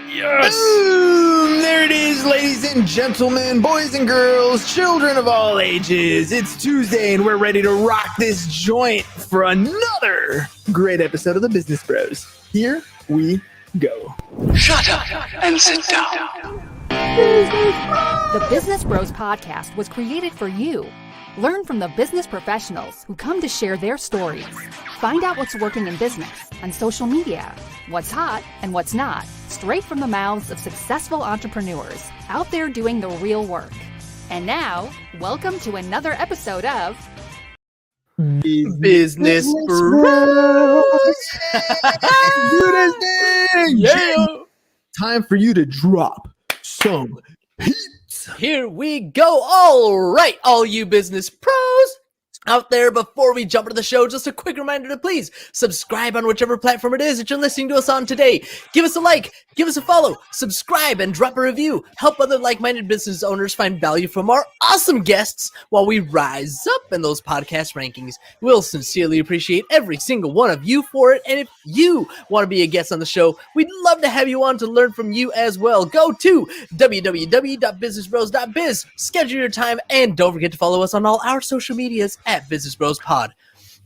Yes! Boom! There it is, ladies and gentlemen, boys and girls, children of all ages. It's Tuesday and we're ready to rock this joint for another great episode of the Business Bros. Here we go. Shut up and sit down. The Business Bros podcast was created for you. Learn from the business professionals who come to share their stories. Find out what's working in business, on social media, what's hot and what's not, straight from the mouths of successful entrepreneurs out there doing the real work. And now, welcome to another episode of Business Bros. Do this thing! Yeah! Time for you to drop some heat. Here we go. All right, all you business pros out there. Before we jump into the show, just a quick reminder to please subscribe on whichever platform it is that you're listening to us on today. Give us a like, give us a follow, subscribe, and drop a review. Help other like-minded business owners find value from our awesome guests while we rise up in those podcast rankings. We'll sincerely appreciate every single one of you for it. And if you want to be a guest on the show, we'd love to have you on to learn from you as well. Go to www.businessbros.biz, schedule your time, and don't forget to follow us on all our social medias at Business Bros Pod.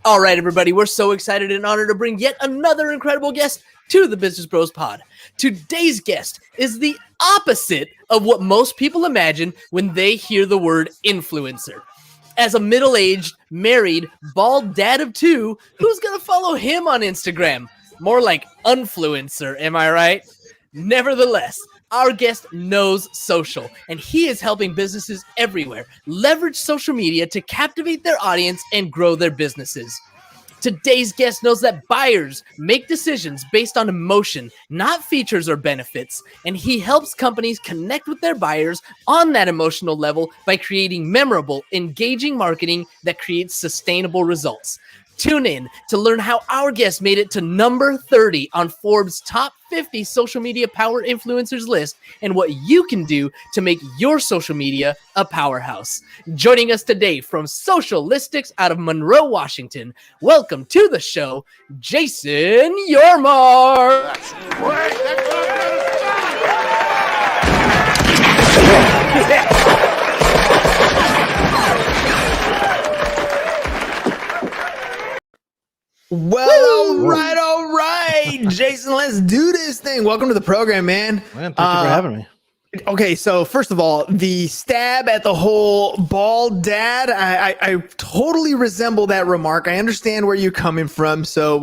All right, everybody, we're so excited and honored to bring yet another incredible guest to the Business Bros Pod. Today's guest is the opposite of what most people imagine when they hear the word influencer. As a middle-aged, married, bald dad of two, who's going to follow him on Instagram? More like Unfluencer, am I right? Nevertheless, our guest knows social, and he is helping businesses everywhere leverage social media to captivate their audience and grow their businesses. Today's guest knows that buyers make decisions based on emotion, not features or benefits, and he helps companies connect with their buyers on that emotional level by creating memorable, engaging marketing that creates sustainable results. Tune in to learn how our guest made it to number 30 on Forbes' top 50 social media power influencers list and what you can do to make your social media a powerhouse. Joining us today from Socialistics out of Monroe, Washington, welcome to the show, Jason Yormark. That's great. Well, all right, Jason, let's do this thing. Welcome to the program, man. Man, thank you for having me. Okay, so first of all, the stab at the whole bald dad, I totally resemble that remark. I understand where you're coming from. So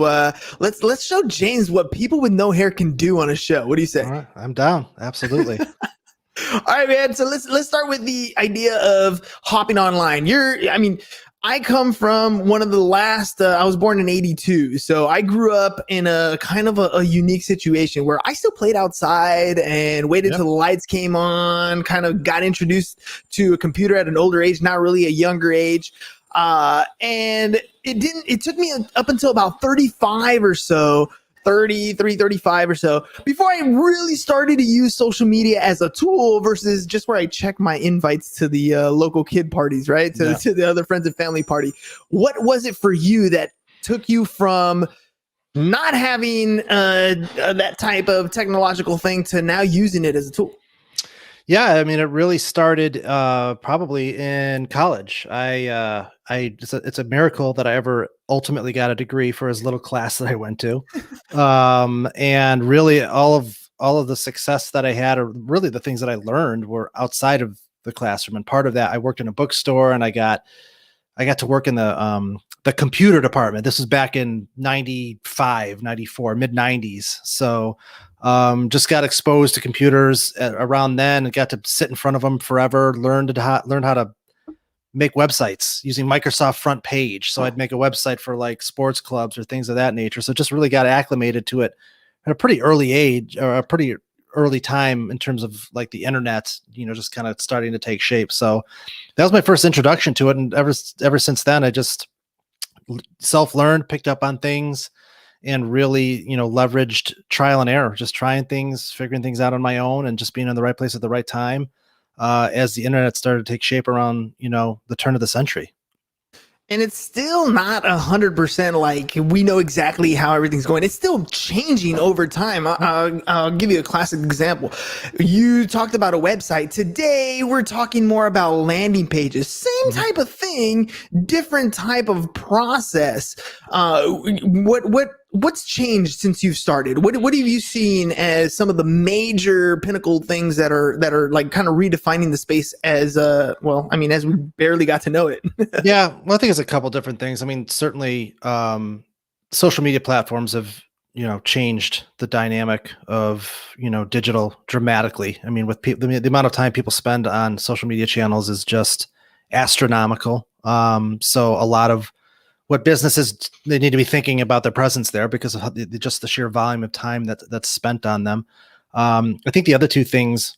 let's show James what people with no hair can do on a show. What do you say? All right, I'm down. Absolutely. All right, man. So let's start with the idea of hopping online. I come from one of the last, I was born in 82. So I grew up in a kind of a unique situation where I still played outside and waited till the lights came on, kind of got introduced to a computer at an older age, not really a younger age. And it took me up until about 35 or so, 33, 35 or so, before I really started to use social media as a tool versus just where I check my invites to the local kid parties, right? To the other friends and family party. What was it for you that took you from not having that type of technological thing to now using it as a tool? Yeah, I mean, it really started probably in college. It's a miracle that I ever ultimately got a degree for as little class that I went to, and really all of the success that I had, or really the things that I learned, were outside of the classroom. And part of that, I worked in a bookstore, and I got to work in the computer department. This was back in 95, 94, mid 90s. So just got exposed to computers around then and got to sit in front of them forever, learn how to make websites using Microsoft Front Page. So I'd make a website for like sports clubs or things of that nature. So just really got acclimated to it at a pretty early age, or a pretty early time in terms of like the internet, just kind of starting to take shape. So that was my first introduction to it. And ever since then, I just self-learned, picked up on things, and really, leveraged trial and error, just trying things, figuring things out on my own, and just being in the right place at the right time as the internet started to take shape around, the turn of the century. And it's still not 100% like we know exactly how everything's going. It's still changing over time. I'll give you a classic example. You talked about a website. Today, we're talking more about landing pages. Same type of thing, different type of process. What's changed since you've started? What have you seen as some of the major pinnacle things that are like kind of redefining the space as well, I mean, as we barely got to know it? Yeah, well, I think it's a couple different things. I mean, certainly, social media platforms have, changed the dynamic of, digital dramatically. I mean, with people, the amount of time people spend on social media channels is just astronomical. So a lot of what businesses, they need to be thinking about their presence there because of just the sheer volume of time that's spent on them. I think the other two things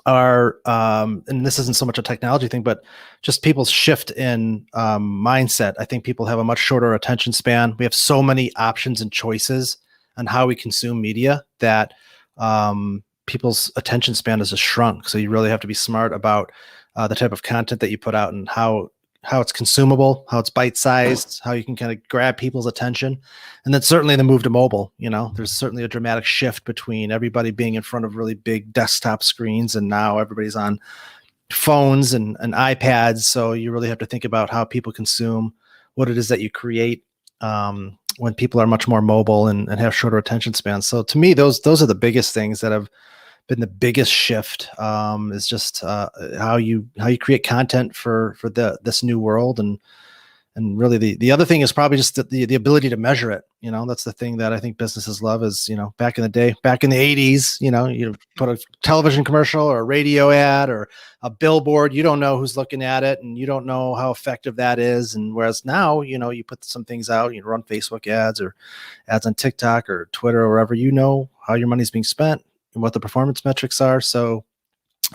are, and this isn't so much a technology thing, but just people's shift in mindset. I think people have a much shorter attention span. We have so many options and choices on how we consume media that people's attention span has just shrunk. So you really have to be smart about the type of content that you put out and how it's consumable, how it's bite-sized, how you can kind of grab people's attention. And then certainly the move to mobile, there's certainly a dramatic shift between everybody being in front of really big desktop screens and now everybody's on phones and iPads. So you really have to think about how people consume, what it is that you create when people are much more mobile and have shorter attention spans. So to me, those are the biggest things that have been the biggest shift, is just how you create content for this new world. And really the other thing is probably just the ability to measure it. That's the thing that I think businesses love is, back in the day, back in the 80s, you put a television commercial or a radio ad or a billboard, you don't know who's looking at it and you don't know how effective that is. And whereas now, you put some things out, you run Facebook ads or ads on TikTok or Twitter or wherever, how your money's being spent and what the performance metrics are. So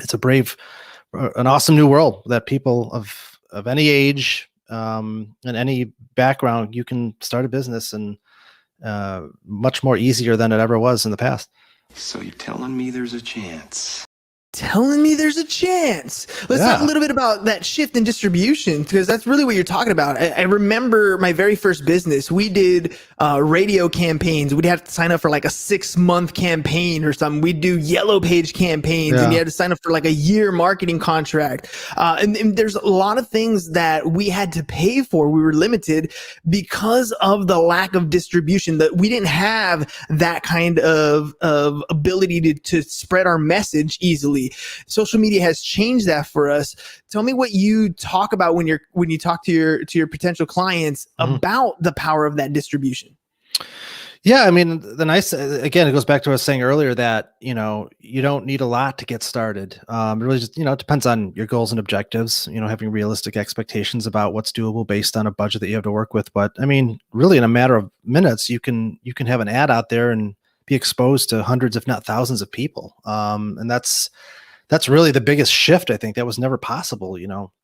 it's an awesome new world that people of any age, and any background, you can start a business and much more easier than it ever was in the past. So you're telling me there's a chance? Telling me there's a chance. Let's talk a little bit about that shift in distribution, because that's really what you're talking about. I remember my very first business. We did radio campaigns. We'd have to sign up for like a 6-month campaign or something. We'd do yellow page campaigns and you had to sign up for like a year marketing contract. And there's a lot of things that we had to pay for. We were limited because of the lack of distribution, that we didn't have that kind of ability to spread our message easily. Social media has changed that for us. Tell me what you talk about when you talk to your potential clients about the power of that distribution. Yeah, I mean, again, it goes back to what I was saying earlier that, you don't need a lot to get started. It really just, it depends on your goals and objectives, having realistic expectations about what's doable based on a budget that you have to work with. But I mean, really in a matter of minutes, you can have an ad out there and be exposed to hundreds, if not thousands of people. And that's really the biggest shift. I think that was never possible,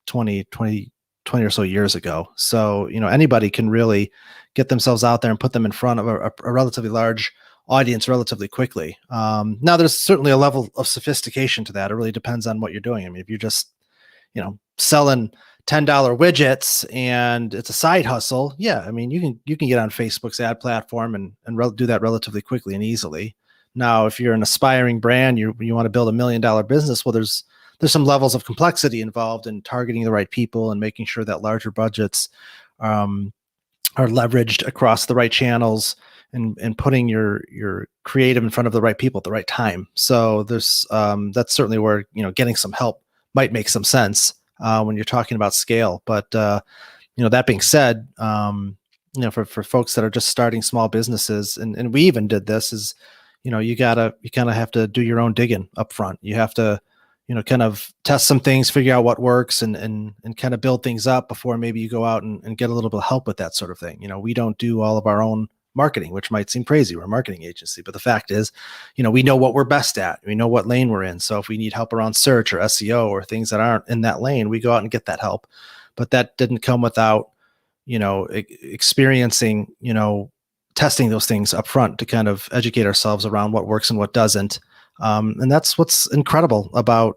20 or so years ago. So, anybody can really get themselves out there and put them in front of a relatively large audience relatively quickly. Now there's certainly a level of sophistication to that. It really depends on what you're doing. I mean, if you're just, selling $10 widgets and it's a side hustle, yeah, I mean, you can get on Facebook's ad platform and do that relatively quickly and easily. Now, if you're an aspiring brand, you want to build $1 million business, well, there's some levels of complexity involved in targeting the right people and making sure that larger budgets are leveraged across the right channels and putting your creative in front of the right people at the right time. So there's that's certainly where getting some help might make some sense when you're talking about scale. But that being said, for folks that are just starting small businesses, and we even did this, is you kind of have to do your own digging up front. You have to kind of test some things, figure out what works, and kind of build things up before maybe you go out and get a little bit of help with that sort of thing. We don't do all of our own marketing, which might seem crazy. We're a marketing agency, but the fact is, we know what we're best at. We know what lane we're in. So if we need help around search or SEO or things that aren't in that lane, we go out and get that help. But that didn't come without, experiencing, testing those things up front to kind of educate ourselves around what works and what doesn't. And that's what's incredible about,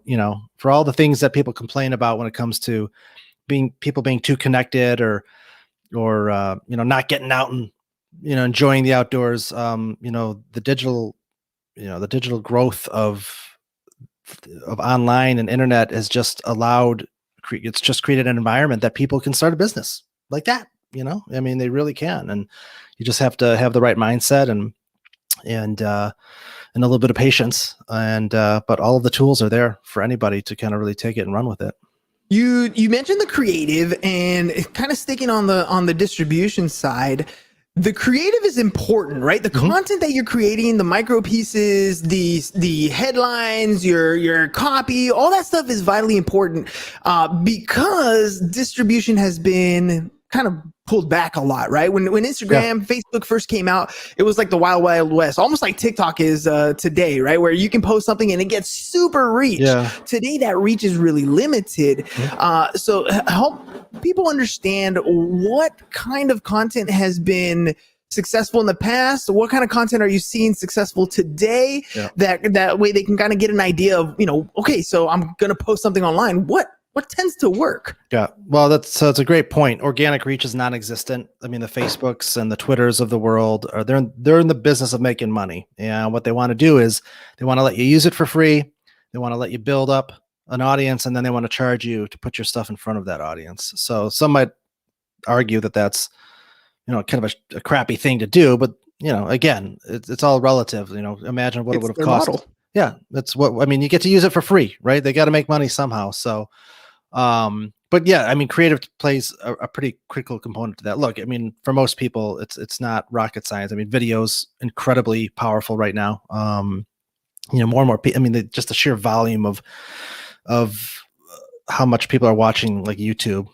for all the things that people complain about when it comes to people being too connected or not getting out and enjoying the outdoors. The digital growth of online and internet has just it's just created an environment that people can start a business like that. I mean, they really can, and you just have to have the right mindset and a little bit of patience, but all of the tools are there for anybody to kind of really take it and run with it. You mentioned the creative, and kind of sticking on the distribution side. The creative is important, right? The content that you're creating, the micro pieces, the headlines, your copy, all that stuff is vitally important because distribution has been kind of pulled back a lot, right? When Instagram, Facebook first came out, it was like the wild, wild west, almost like TikTok is today, right? Where you can post something and it gets super reach. Yeah. Today, that reach is really limited. So help people understand what kind of content has been successful in the past. What kind of content are you seeing successful today? Yeah. That way they can kind of get an idea of, okay, so I'm going to post something online. What tends to work? Yeah, well, it's a great point. Organic reach is non-existent. I mean, the Facebooks and the Twitters of the world they're in the business of making money, and what they want to do is they want to let you use it for free. They want to let you build up an audience, and then they want to charge you to put your stuff in front of that audience. So some might argue that that's kind of a crappy thing to do, but again, it's all relative. Imagine what it would have cost. Model. Yeah, that's you get to use it for free, right? They got to make money somehow. So. But yeah, I mean, creative plays a pretty critical component to that. Look, I mean, for most people, it's not rocket science. I mean, video's incredibly powerful right now. More and more people. I mean, just the sheer volume of how much people are watching, like YouTube.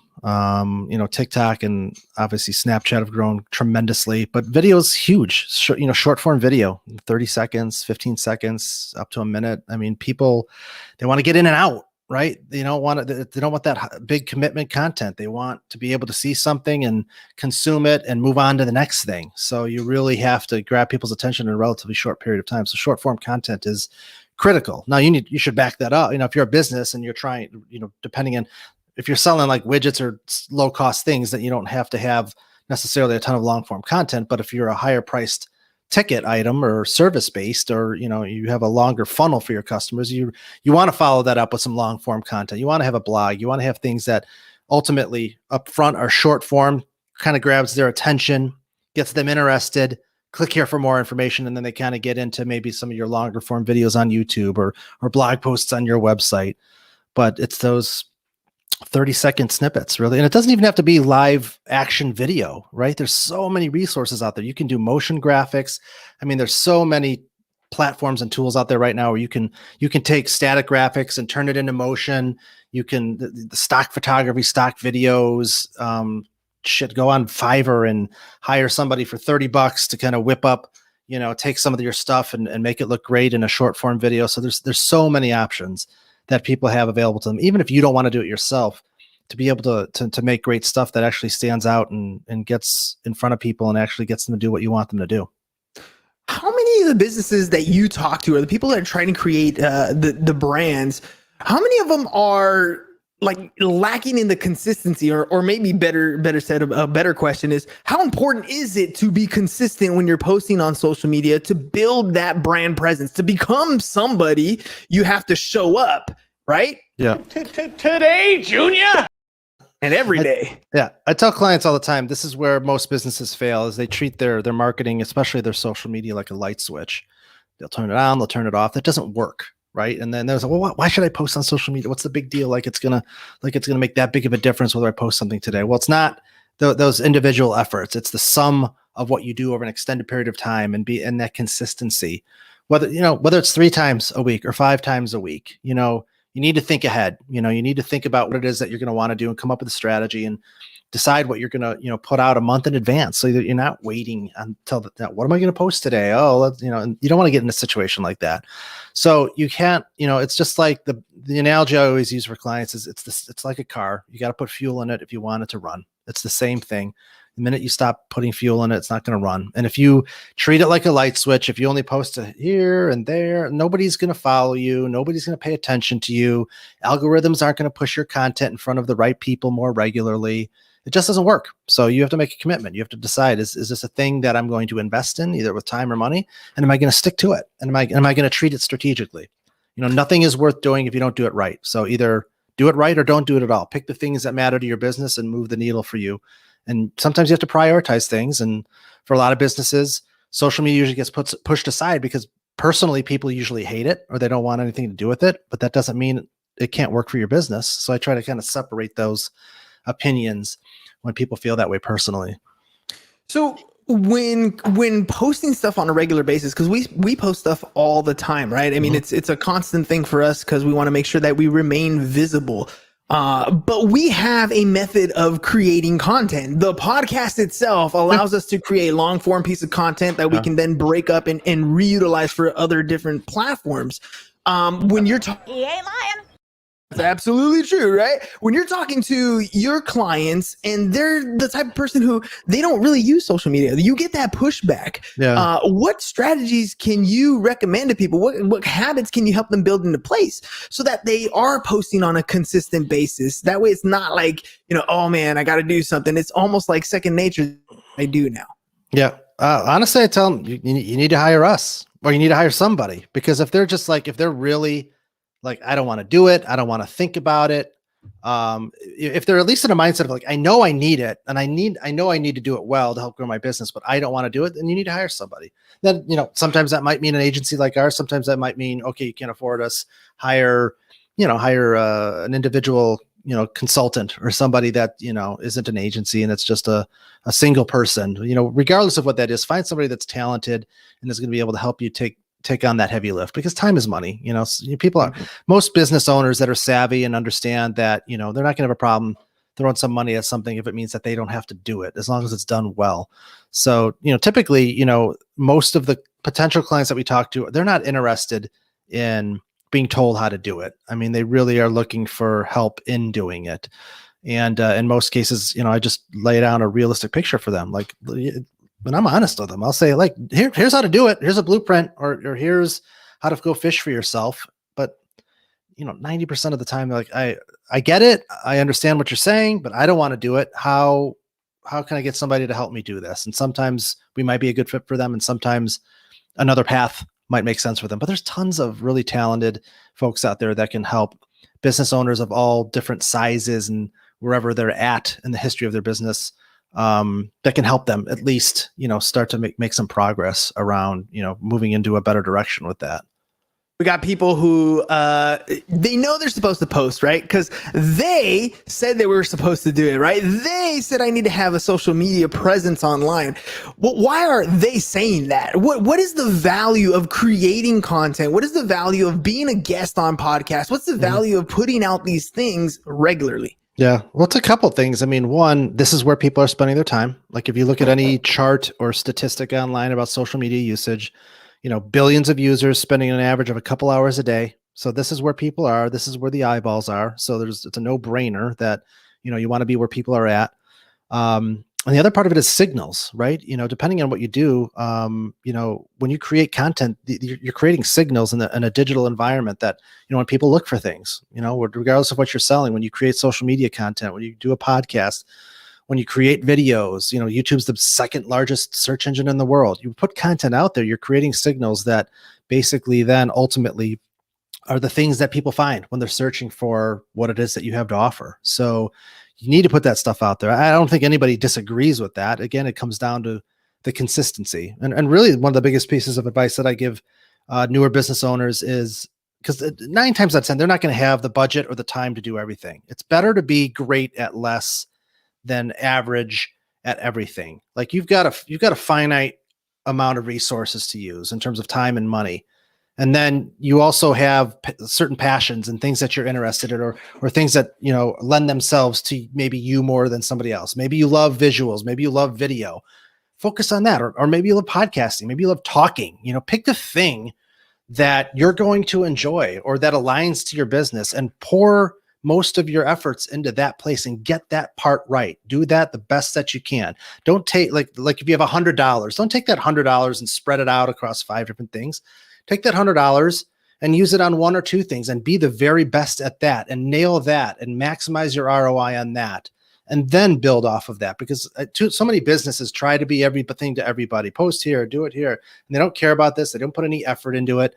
TikTok and obviously Snapchat have grown tremendously, but video is huge. Short form video, 30 seconds, 15 seconds, up to a minute. I mean, people, they want to get in and out. Right? They don't want that big commitment content. They want to be able to see something and consume it and move on to the next thing. So you really have to grab people's attention in a relatively short period of time. So short form content is critical. Now you should back that up. If you're a business and you're trying, depending on if you're selling like widgets or low cost things, that you don't have to have necessarily a ton of long form content. But if you're a higher priced ticket item or service based, or you have a longer funnel for your customers, you want to follow that up with some long form content. You want to have a blog. You want to have things that ultimately up front are short form, kind of grabs their attention, gets them interested, click here for more information, and then they kind of get into maybe some of your longer form videos on YouTube or blog posts on your website. But it's those 30-second snippets, really. And it doesn't even have to be live action video, right? There's so many resources out there. You can do motion graphics. I mean, there's so many platforms and tools out there right now where you can take static graphics and turn it into motion. You can, the stock photography, stock videos, go on Fiverr and hire somebody for $30 to kind of whip up, take some of your stuff and make it look great in a short form video. So there's so many options that people have available to them, even if you don't want to do it yourself, to be able to make great stuff that actually stands out and gets in front of people and actually gets them to do what you want them to do. How many of the businesses that you talk to, or the people that are trying to create the brands, how many of them are like lacking in the consistency, or maybe better said, a better question is, how important is it to be consistent when you're posting on social media to build that brand presence? To become somebody, you have to show up, right? Yeah. Today, Junior. And every day. I tell clients all the time, this is where most businesses fail, is they treat their marketing, especially their social media, like a light switch. They'll turn it on, they'll turn it off. That doesn't work. Right. And then there's why should I post on social media? What's the big deal? Like it's gonna make that big of a difference whether I post something today. Well, it's not those individual efforts. It's the sum of what you do over an extended period of time and be in that consistency. Whether it's 3 times a week or 5 times a week, you need to think ahead. You need to think about what it is that you're going to want to do and come up with a strategy and decide what you're going to, put out a month in advance, so that you're not waiting until what am I going to post today? Oh, and you don't want to get in a situation like that. So you can't, it's just like the analogy I always use for clients is it's like a car. You got to put fuel in it if you want it to run. It's the same thing. The minute you stop putting fuel in it, it's not going to run. And if you treat it like a light switch, if you only post it here and there, nobody's going to follow you. Nobody's going to pay attention to you. Algorithms aren't going to push your content in front of the right people more regularly. It just doesn't work. So you have to make a commitment. You have to decide, is this a thing that I'm going to invest in, either with time or money? And am I going to stick to it? And am I going to treat it strategically? Nothing is worth doing if you don't do it right. So either do it right or don't do it at all. Pick the things that matter to your business and move the needle for you. And sometimes you have to prioritize things. And for a lot of businesses, social media usually gets pushed aside because personally, people usually hate it or they don't want anything to do with it. But that doesn't mean it can't work for your business. So I try to kind of separate those opinions when people feel that way personally. So when posting stuff on a regular basis, because we post stuff all the time, right? I mean, it's a constant thing for us because we want to make sure that we remain visible. But we have a method of creating content. The podcast itself allows us to create long form piece of content that we can then break up and reutilize for other different platforms. When you're talking, He ain't lying. that's absolutely true, right? When you're talking to your clients and they're the type of person who they don't really use social media, you get that pushback. Yeah. What strategies can you recommend to people? What habits can you help them build into place so that they are posting on a consistent basis? That way it's not like, oh man, I got to do something. It's almost like second nature. I do now. Yeah. Honestly, I tell them you need to hire us or you need to hire somebody, because if they're just like, if they're really like, I don't want to do it, I don't want to think about it. If they're at least in a mindset of like, I know I need it and I know I need to do it well to help grow my business, but I don't want to do it, then you need to hire somebody. Then, sometimes that might mean an agency like ours. Sometimes that might mean, okay, you can't afford us, hire an individual, consultant or somebody that, isn't an agency and it's just a single person, regardless of what that is. Find somebody that's talented and is going to be able to help you take on that heavy lift, because time is money. People are, most business owners that are savvy and understand that, they're not going to have a problem throwing some money at something if it means that they don't have to do it, as long as it's done well. So, typically, most of the potential clients that we talk to, they're not interested in being told how to do it. I mean, they really are looking for help in doing it. And in most cases, I just lay down a realistic picture for them. Like, and I'm honest with them. I'll say, like, here's how to do it. Here's a blueprint, or here's how to go fish for yourself. But 90% of the time, they're like, I get it. I understand what you're saying, but I don't want to do it. How can I get somebody to help me do this? And sometimes we might be a good fit for them, and sometimes another path might make sense for them. But there's tons of really talented folks out there that can help business owners of all different sizes and wherever they're at in the history of their business, that can help them at least, start to make some progress around, moving into a better direction with that. We got people who they know they're supposed to post, right? Because they said they were supposed to do it, right? They said I need to have a social media presence online. Well, why are they saying that? What is the value of creating content? What is the value of being a guest on podcasts? What's the value of putting out these things regularly? Yeah, well, it's a couple things. I mean, one, this is where people are spending their time. Like if you look at any chart or statistic online about social media usage, billions of users spending an average of a couple hours a day. So this is where people are. This is where the eyeballs are. So it's a no-brainer that, you want to be where people are at. And the other part of it is signals, right? Depending on what you do, when you create content, you're creating signals in a digital environment that, when people look for things, regardless of what you're selling, when you create social media content, when you do a podcast, when you create videos, YouTube's the second largest search engine in the world. You put content out there, you're creating signals that basically then ultimately are the things that people find when they're searching for what it is that you have to offer. So you need to put that stuff out there. I don't think anybody disagrees with that. Again, it comes down to the consistency. And really one of the biggest pieces of advice that I give newer business owners is, because 9 times out of 10, they're not going to have the budget or the time to do everything. It's better to be great at less than average at everything. Like you've got a finite amount of resources to use in terms of time and money. And then you also have certain passions and things that you're interested in, or things that, lend themselves to maybe you more than somebody else. Maybe you love visuals. Maybe you love video. Focus on that. Or maybe you love podcasting. Maybe you love talking. Pick the thing that you're going to enjoy or that aligns to your business and pour most of your efforts into that place and get that part right. Do that the best that you can. Don't take like if you have $100, don't take that $100 and spread it out across 5 different things. Take that $100 and use it on 1 or 2 things and be the very best at that and nail that and maximize your ROI on that. And then build off of that, because so many businesses try to be everything to everybody. Post here, do it here. And they don't care about this. They don't put any effort into it.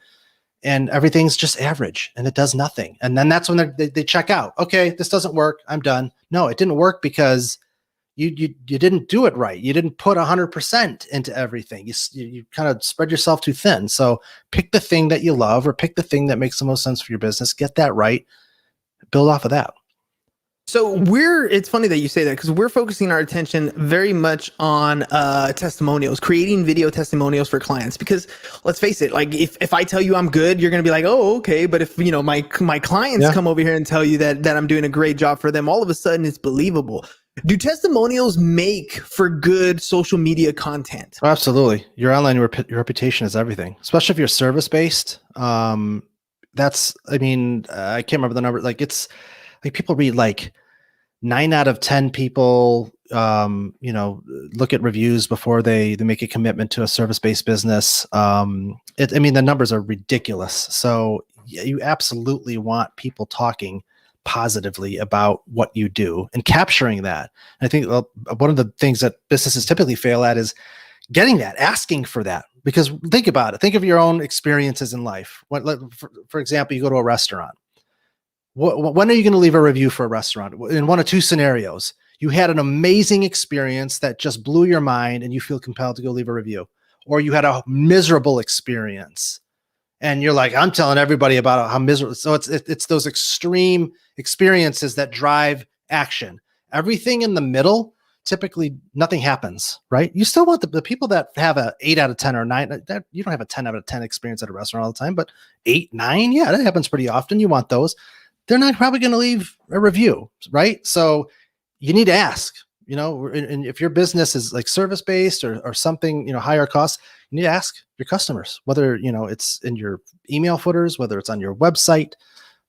And everything's just average and it does nothing. And then that's when they check out. Okay, this doesn't work. I'm done. No, it didn't work because you didn't do it right. You didn't put 100% into everything. You kind of spread yourself too thin. So pick the thing that you love or pick the thing that makes the most sense for your business. Get that right. Build off of that. So it's funny that you say that, because we're focusing our attention very much on testimonials, creating video testimonials for clients. Because let's face it, like if I tell you I'm good, you're going to be like, oh, okay. But if, my clients come over here and tell you that I'm doing a great job for them, all of a sudden it's believable. Do testimonials make for good social media content? Oh, absolutely. Your online reputation is everything, especially if you're service-based. I can't remember the number. Like it's like people read like 9 out of 10 people, look at reviews before they make a commitment to a service-based business. The numbers are ridiculous. So you absolutely want people talking positively about what you do and capturing that. And I think one of the things that businesses typically fail at is getting that, asking for that. Because think about it. Think of your own experiences in life. For example, you go to a restaurant. When are you going to leave a review for a restaurant? In 1 of 2 scenarios, you had an amazing experience that just blew your mind and you feel compelled to go leave a review, or you had a miserable experience and you're like, I'm telling everybody about how miserable. So it's those extreme experiences that drive action. Everything in the middle, typically nothing happens, right? You still want the people that have a 8 out of 10 or 9, that you don't have a 10 out of 10 experience at a restaurant all the time, but 8, 9, yeah, that happens pretty often. You want those. They're not probably going to leave a review, right? So you need to ask, and if your business is like service-based or something, higher cost, you need to ask your customers, whether, it's in your email footers, whether it's on your website,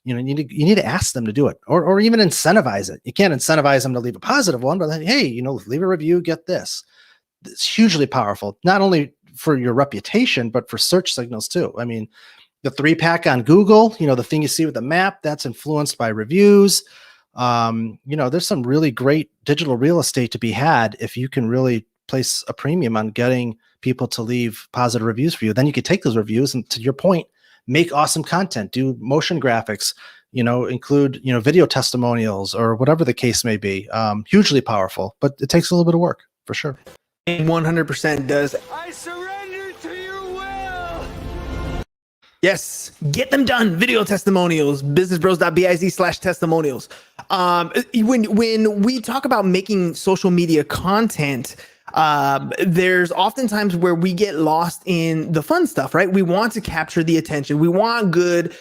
you need to ask them to do it, or even incentivize it. You can't incentivize them to leave a positive one, but hey, leave a review, get this. It's hugely powerful, not only for your reputation, but for search signals too. I mean, the 3-pack on Google, the thing you see with the map, that's influenced by reviews. There's some really great digital real estate to be had if you can really place a premium on getting people to leave positive reviews for you. Then you could take those reviews and, to your point, make awesome content, do motion graphics, include, video testimonials or whatever the case may be. Hugely powerful, but it takes a little bit of work for sure. 100% does. I surrender to your will. Yes, get them done. Video testimonials, businessbros.biz/testimonials. When we talk about making social media content, there's oftentimes where we get lost in the fun stuff, right? We want to capture the attention. We want good,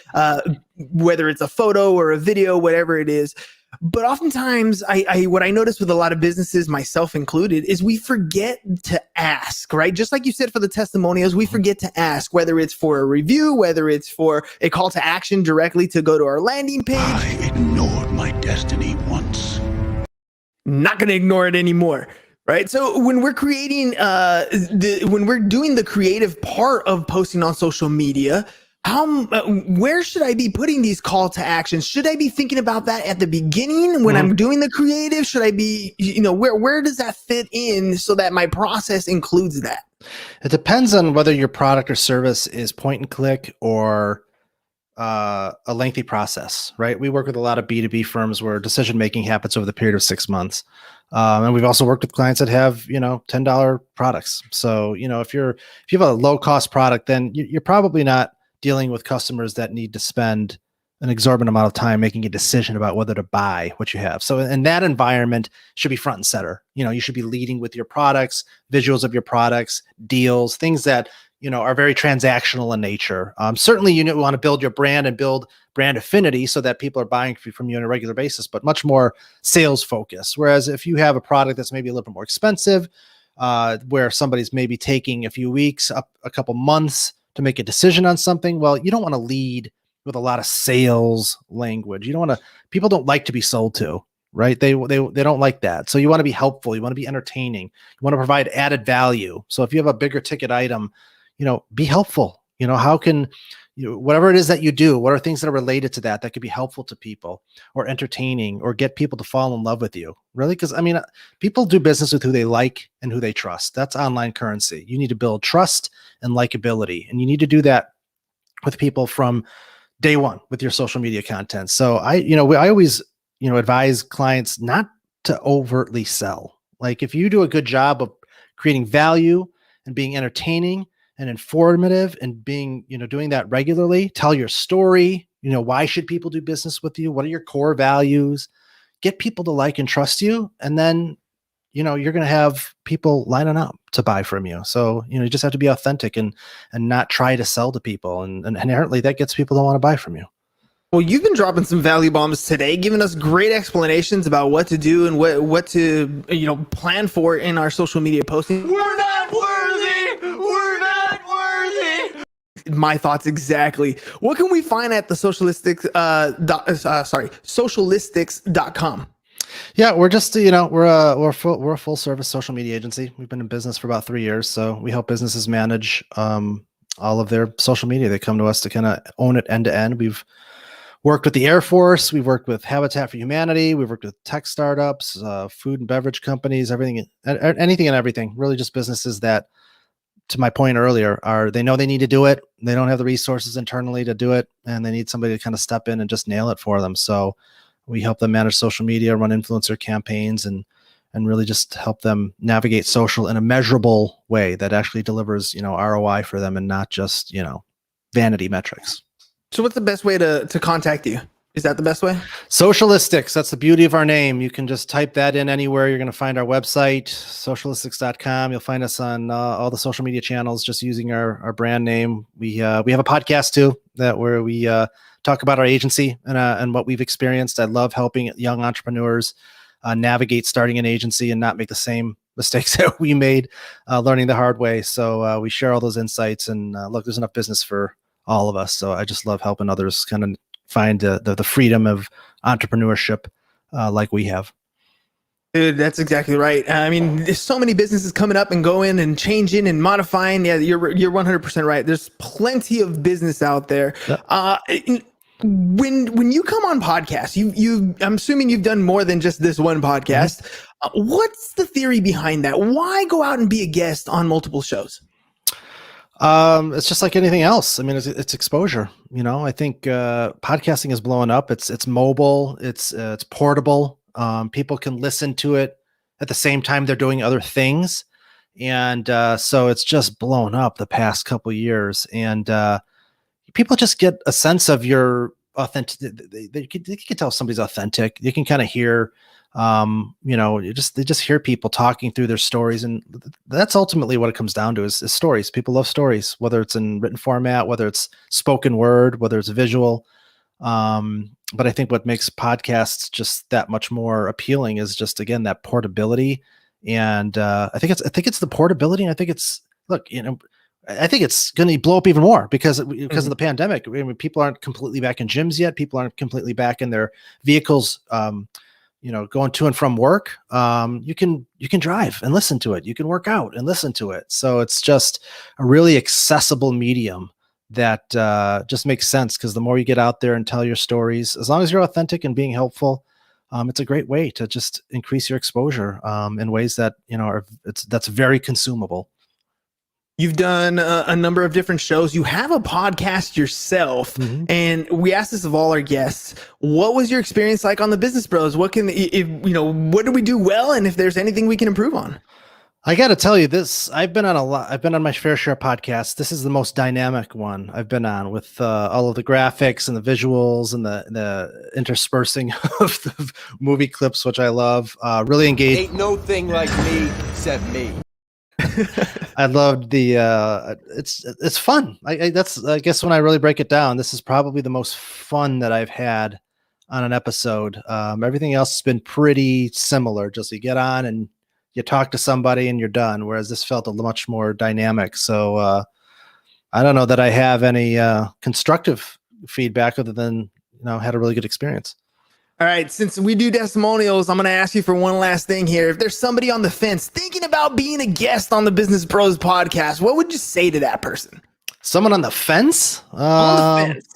whether it's a photo or a video, whatever it is. But oftentimes, what I notice with a lot of businesses, myself included, is we forget to ask, right? Just like you said for the testimonials, we forget to ask, whether it's for a review, whether it's for a call to action directly to go to our landing page. I ignored my destiny once. Not going to ignore it anymore. Right. So when we're creating, when we're doing the creative part of posting on social media, where should I be putting these call to actions? Should I be thinking about that at the beginning when I'm doing the creative? Should I be, where does that fit in so that my process includes that? It depends on whether your product or service is point and click or a lengthy process, right? We work with a lot of B2B firms where decision making happens over the period of 6 months. And we've also worked with clients that have, $10 products. So, if you have a low cost product, then you're probably not dealing with customers that need to spend an exorbitant amount of time making a decision about whether to buy what you have. So in that environment, should be front and center. You should be leading with your products, visuals of your products, deals, things that, are very transactional in nature. Certainly you want to build your brand and build brand affinity so that people are buying from you on a regular basis, but much more sales focused. Whereas if you have a product that's maybe a little bit more expensive, where somebody's maybe taking a few weeks, up a couple months to make a decision on something, well, you don't want to lead with a lot of sales language. You don't want to, people don't like to be sold to, right? They don't like that. So you want to be helpful. You want to be entertaining. You want to provide added value. So if you have a bigger ticket item, be helpful. How can whatever it is that you do, what are things that are related to that could be helpful to people or entertaining or get people to fall in love with you? Really? Because people do business with who they like and who they trust. That's online currency. You need to build trust and likability, and you need to do that with people from day one with your social media content. So I always, advise clients not to overtly sell. Like if you do a good job of creating value and being entertaining and informative and being, doing that regularly, tell your story, why should people do business with you? What are your core values? Get people to like and trust you. And then, you're going to have people lining up to buy from you. So, you just have to be authentic and not try to sell to people. And inherently that gets people to want to buy from you. Well, you've been dropping some value bombs today, giving us great explanations about what to do and what to, plan for in our social media posting. We're not worthy! We're not worthy! My thoughts exactly. What can we find at the socialistics.com? Yeah, we're just, we're a full service social media agency. We've been in business for about 3 years. So we help businesses manage all of their social media. They come to us to kind of own it end to end. We've worked with the Air Force. We've worked with Habitat for Humanity. We've worked with tech startups, food and beverage companies, anything and everything. Really just businesses that, to my point earlier, they know they need to do it. They don't have the resources internally to do it, and they need somebody to kind of step in and just nail it for them. So we help them manage social media, run influencer campaigns, and really just help them navigate social in a measurable way that actually delivers, ROI for them and not just, vanity metrics. So what's the best way to contact you? Is that the best way? Socialistics. That's the beauty of our name. You can just type that in anywhere. You're going to find our website, socialistics.com. You'll find us on all the social media channels just using our brand name. We have a podcast too, where we talk about our agency and what we've experienced. I love helping young entrepreneurs navigate starting an agency and not make the same mistakes that we made learning the hard way. So we share all those insights, and look, there's enough business for all of us. So I just love helping others kind of find the freedom of entrepreneurship like we have. Dude, that's exactly right. I mean, there's so many businesses coming up and going and changing and modifying. Yeah, you're 100% right. There's plenty of business out there. Yeah. When you come on podcasts, I'm assuming you've done more than just this one podcast. Mm-hmm. What's the theory behind that? Why go out and be a guest on multiple shows? It's just like anything else. I mean, it's exposure. I think podcasting is blowing up. It's mobile. It's portable. People can listen to it at the same time they're doing other things, and so it's just blown up the past couple of years. And people just get a sense of your authentic. They can tell somebody's authentic. You can kind of hear. They just hear people talking through their stories, and that's ultimately what it comes down to is stories. People love stories, whether it's in written format, whether it's spoken word, whether it's visual. But I think what makes podcasts just that much more appealing is just, again, that portability. And I think it's the portability. And I think it's going to blow up even more because of the pandemic. I mean, people aren't completely back in gyms yet. People aren't completely back in their vehicles. Going to and from work, you can drive and listen to it. You can work out and listen to it. So it's just a really accessible medium that just makes sense, because the more you get out there and tell your stories, as long as you're authentic and being helpful, it's a great way to just increase your exposure in ways that that's very consumable. You've done a number of different shows. You have a podcast yourself, mm-hmm. and we asked this of all our guests. What was your experience like on the Business Bros? What did we do well, and if there's anything we can improve on? I got to tell you this. I've been on my fair share of podcasts. This is the most dynamic one I've been on, with all of the graphics and the visuals and the interspersing of the movie clips, which I love. Really engaged. Ain't no thing like me except me. I loved it's fun. I guess when I really break it down, this is probably the most fun that I've had on an episode. Everything else has been pretty similar. Just you get on and you talk to somebody and you're done. Whereas this felt a much more dynamic. So I don't know that I have any constructive feedback other than, had a really good experience. All right, since we do testimonials, I'm going to ask you for one last thing here. If there's somebody on the fence thinking about being a guest on the Business Bros podcast, what would you say to that person? Someone on the fence? On the fence.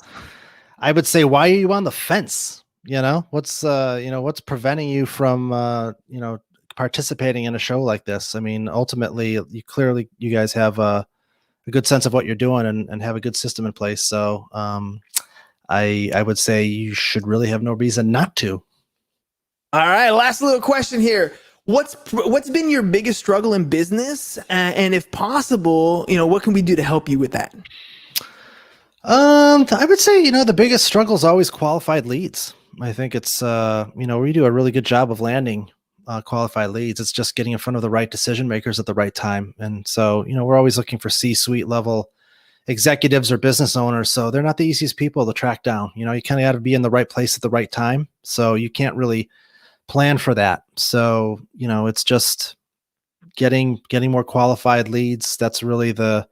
I would say, why are you on the fence? What's preventing you from, participating in a show like this? I mean, ultimately, you guys have a good sense of what you're doing and have a good system in place. So, I would say you should really have no reason not to. All right, last little question here. What's been your biggest struggle in business? And if possible, what can we do to help you with that? I would say, the biggest struggle is always qualified leads. I think it's, we do a really good job of landing qualified leads. It's just getting in front of the right decision makers at the right time. And so, we're always looking for C-suite level executives or business owners. So they're not the easiest people to track down. You kind of got to be in the right place at the right time. So you can't really plan for that. So, it's just getting more qualified leads. That's really the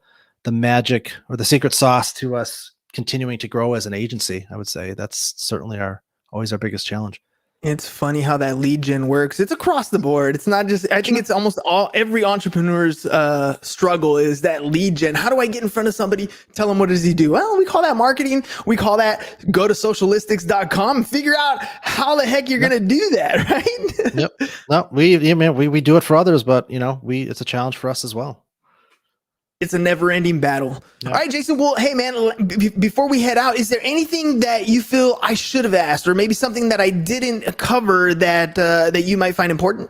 magic or the secret sauce to us continuing to grow as an agency. I would say that's certainly always our biggest challenge. It's funny how that lead gen works. It's across the board. It's not just, I think it's almost every entrepreneur's struggle is that lead gen. How do I get in front of somebody? Tell them, what does he do? Well, we call that marketing. We call that go to socialistics.com and figure out how the heck you're going to do that. Right. Yep. No, we do it for others, but it's a challenge for us as well. It's a never-ending battle. Yeah. All right, Jason. Well, hey, man, before we head out, is there anything that you feel I should have asked, or maybe something that I didn't cover that you might find important?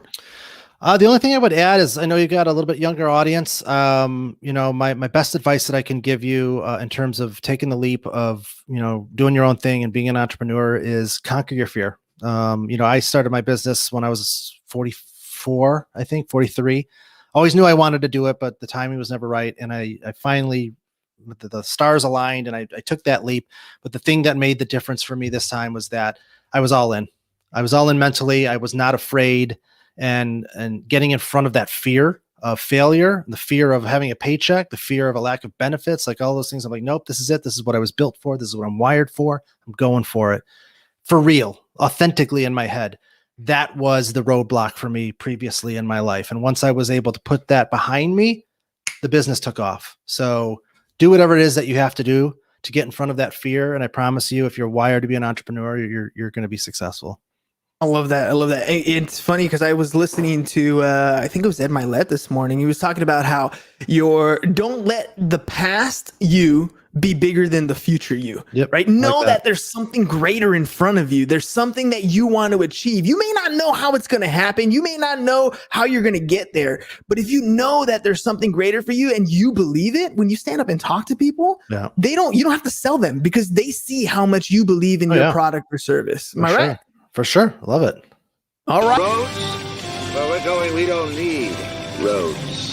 The only thing I would add is, I know you got a little bit younger audience. My best advice that I can give you in terms of taking the leap of, doing your own thing and being an entrepreneur is conquer your fear. I started my business when I was 44, I think 43. Always knew I wanted to do it, but the timing was never right. And I finally, the stars aligned and I took that leap. But the thing that made the difference for me this time was that I was all in. I was all in mentally. I was not afraid, and getting in front of that fear of failure, the fear of having a paycheck, the fear of a lack of benefits, like all those things. I'm like, nope, this is it. This is what I was built for. This is what I'm wired for. I'm going for it for real, authentically in my head. That was the roadblock for me previously in my life. And once I was able to put that behind me, the business took off. So do whatever it is that you have to do to get in front of that fear. And I promise you, if you're wired to be an entrepreneur, you're going to be successful. I love that. I love that. It's funny because I was listening to, I think it was Ed Milet this morning. He was talking about how don't let the past you be bigger than the future you, right? Know that there's something greater in front of you. There's something that you want to achieve. You may not know how it's going to happen. You may not know how you're going to get there, but if you know that there's something greater for you and you believe it, when you stand up and talk to people, you don't have to sell them because they see how much you believe in your product or service. Am I right? For sure. Love it. All right. Roads? Where we're going, we don't need roads.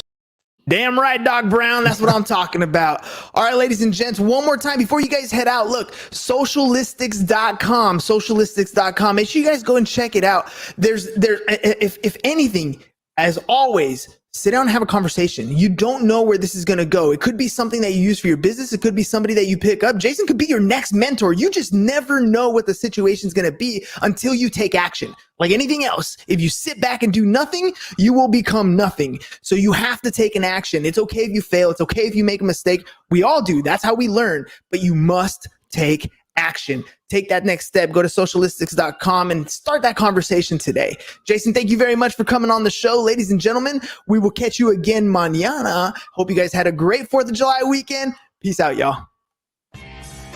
Damn right, Doc Brown. That's what I'm talking about. All right, ladies and gents, one more time before you guys head out. Look, socialistics.com, socialistics.com. Make sure you guys go and check it out. If anything, as always, sit down and have a conversation. You don't know where this is going to go. It could be something that you use for your business. It could be somebody that you pick up. Jason could be your next mentor. You just never know what the situation is going to be until you take action. Like anything else, if you sit back and do nothing, you will become nothing. So you have to take an action. It's okay if you fail. It's okay if you make a mistake. We all do. That's how we learn. But you must take action. Take that next step. Go to socialistics.com and start that conversation today. Jason, thank you very much for coming on the show. Ladies and gentlemen, we will catch you again mañana. Hope you guys had a great 4th of July weekend. Peace out, y'all.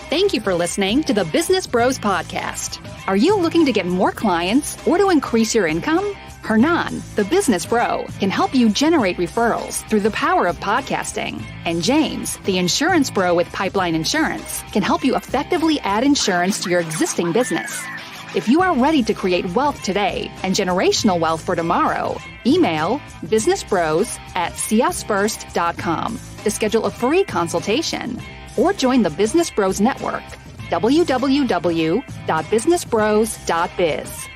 Thank you for listening to the Business Bros Podcast. Are you looking to get more clients or to increase your income? Hernan, the business bro, can help you generate referrals through the power of podcasting. And James, the insurance bro with Pipeline Insurance, can help you effectively add insurance to your existing business. If you are ready to create wealth today and generational wealth for tomorrow, email businessbros@csfirst.com to schedule a free consultation or join the Business Bros Network, www.businessbros.biz.